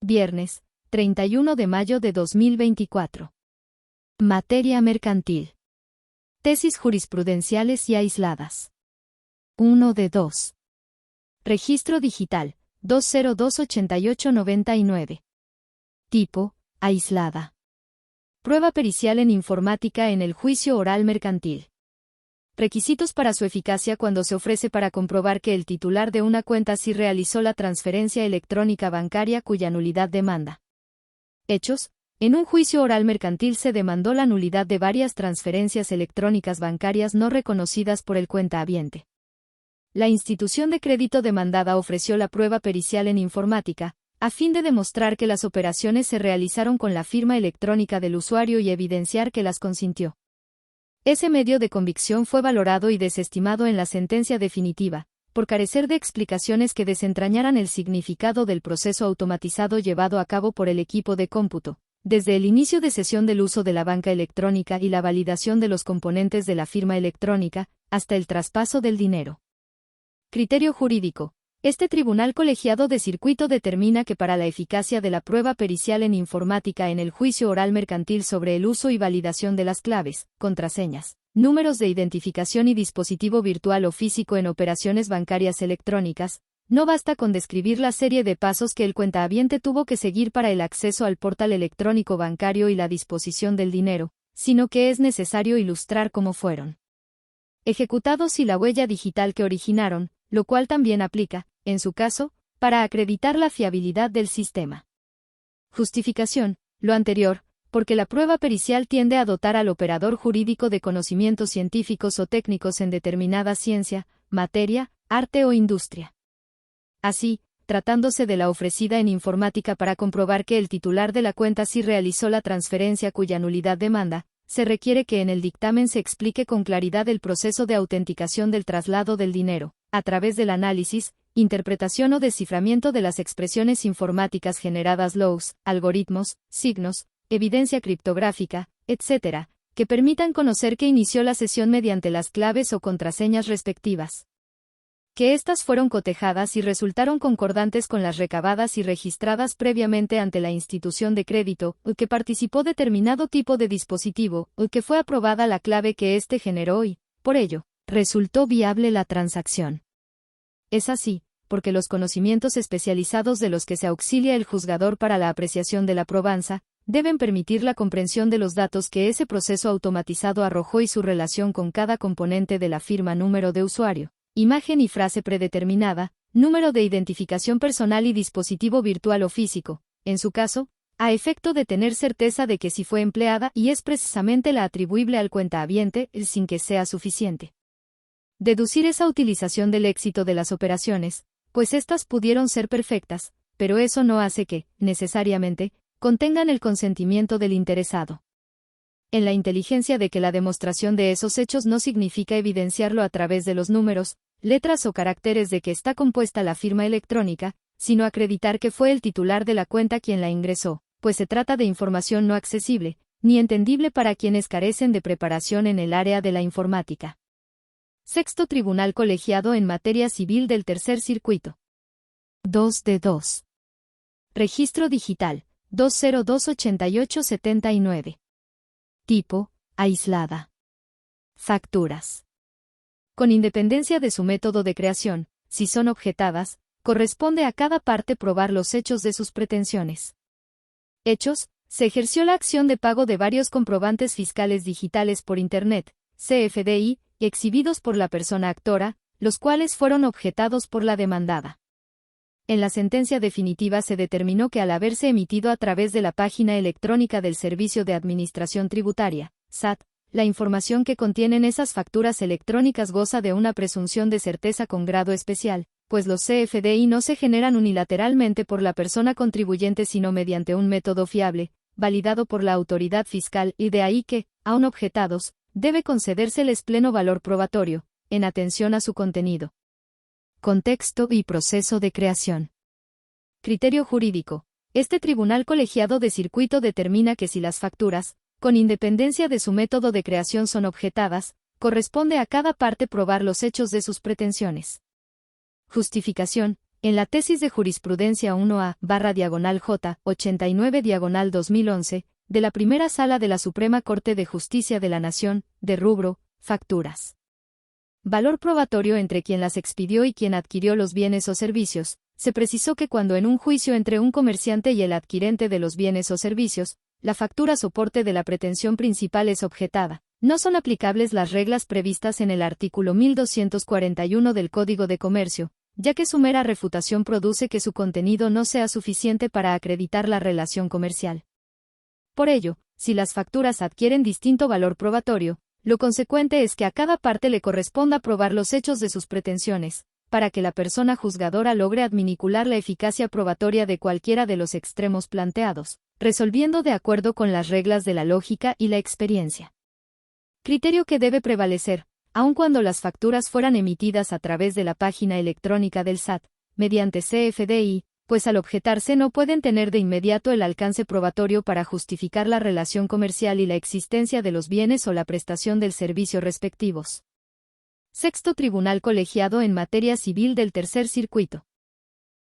Viernes, 31 de mayo de 2024. Materia mercantil. Tesis jurisprudenciales y aisladas. 1 de 2. Registro digital, 2028899. Tipo, aislada. Prueba pericial en informática en el juicio oral mercantil. Requisitos para su eficacia cuando se ofrece para comprobar que el titular de una cuenta sí realizó la transferencia electrónica bancaria cuya nulidad demanda. Hechos: en un juicio oral mercantil se demandó la nulidad de varias transferencias electrónicas bancarias no reconocidas por el cuentahabiente. La institución de crédito demandada ofreció la prueba pericial en informática, a fin de demostrar que las operaciones se realizaron con la firma electrónica del usuario y evidenciar que las consintió. Ese medio de convicción fue valorado y desestimado en la sentencia definitiva, por carecer de explicaciones que desentrañaran el significado del proceso automatizado llevado a cabo por el equipo de cómputo, desde el inicio de sesión del uso de la banca electrónica y la validación de los componentes de la firma electrónica, hasta el traspaso del dinero. Criterio jurídico. Este tribunal colegiado de circuito determina que para la eficacia de la prueba pericial en informática en el juicio oral mercantil sobre el uso y validación de las claves, contraseñas, números de identificación y dispositivo virtual o físico en operaciones bancarias electrónicas, no basta con describir la serie de pasos que el cuentahabiente tuvo que seguir para el acceso al portal electrónico bancario y la disposición del dinero, sino que es necesario ilustrar cómo fueron ejecutados y la huella digital que originaron, lo cual también aplica, en su caso, para acreditar la fiabilidad del sistema. Justificación: lo anterior, porque la prueba pericial tiende a dotar al operador jurídico de conocimientos científicos o técnicos en determinada ciencia, materia, arte o industria. Así, tratándose de la ofrecida en informática para comprobar que el titular de la cuenta sí realizó la transferencia cuya nulidad demanda, se requiere que en el dictamen se explique con claridad el proceso de autenticación del traslado del dinero, a través del análisis, interpretación o desciframiento de las expresiones informáticas generadas, logs, algoritmos, signos, evidencia criptográfica, etc., que permitan conocer que inició la sesión mediante las claves o contraseñas respectivas. Que éstas fueron cotejadas y resultaron concordantes con las recabadas y registradas previamente ante la institución de crédito, o que participó determinado tipo de dispositivo, o que fue aprobada la clave que éste generó y, por ello, resultó viable la transacción. Es así, porque los conocimientos especializados de los que se auxilia el juzgador para la apreciación de la probanza, deben permitir la comprensión de los datos que ese proceso automatizado arrojó y su relación con cada componente de la firma, número de usuario, imagen y frase predeterminada, número de identificación personal y dispositivo virtual o físico, en su caso, a efecto de tener certeza de que sí fue empleada y es precisamente la atribuible al cuentahabiente, sin que sea suficiente deducir esa utilización del éxito de las operaciones, pues éstas pudieron ser perfectas, pero eso no hace que, necesariamente, contengan el consentimiento del interesado. En la inteligencia de que la demostración de esos hechos no significa evidenciarlo a través de los números, letras o caracteres de que está compuesta la firma electrónica, sino acreditar que fue el titular de la cuenta quien la ingresó, pues se trata de información no accesible, ni entendible para quienes carecen de preparación en el área de la informática. Sexto Tribunal Colegiado en Materia Civil del Tercer Circuito. 2 de 2. Registro digital, 2028879. Tipo, aislada. Facturas. Con independencia de su método de creación, si son objetadas, corresponde a cada parte probar los hechos de sus pretensiones. Hechos: se ejerció la acción de pago de varios comprobantes fiscales digitales por Internet, CFDI, exhibidos por la persona actora, los cuales fueron objetados por la demandada. En la sentencia definitiva se determinó que al haberse emitido a través de la página electrónica del Servicio de Administración Tributaria, SAT, la información que contienen esas facturas electrónicas goza de una presunción de certeza con grado especial, pues los CFDI no se generan unilateralmente por la persona contribuyente sino mediante un método fiable, validado por la autoridad fiscal, y de ahí que, aun objetados, debe concedérseles pleno valor probatorio, en atención a su contenido, contexto y proceso de creación. Criterio jurídico. Este tribunal colegiado de circuito determina que si las facturas, con independencia de su método de creación, son objetadas, corresponde a cada parte probar los hechos de sus pretensiones. Justificación. En la tesis de jurisprudencia 1A/J 89/2011, de la primera sala de la Suprema Corte de Justicia de la Nación, de rubro, facturas. Valor probatorio entre quien las expidió y quien adquirió los bienes o servicios, se precisó que cuando en un juicio entre un comerciante y el adquirente de los bienes o servicios, la factura soporte de la pretensión principal es objetada, no son aplicables las reglas previstas en el artículo 1241 del Código de Comercio, ya que su mera refutación produce que su contenido no sea suficiente para acreditar la relación comercial. Por ello, si las facturas adquieren distinto valor probatorio, lo consecuente es que a cada parte le corresponda probar los hechos de sus pretensiones, para que la persona juzgadora logre adminicular la eficacia probatoria de cualquiera de los extremos planteados, resolviendo de acuerdo con las reglas de la lógica y la experiencia. Criterio que debe prevalecer, aun cuando las facturas fueran emitidas a través de la página electrónica del SAT, mediante CFDI, pues al objetarse no pueden tener de inmediato el alcance probatorio para justificar la relación comercial y la existencia de los bienes o la prestación del servicio respectivos. Sexto Tribunal Colegiado en Materia Civil del Tercer Circuito.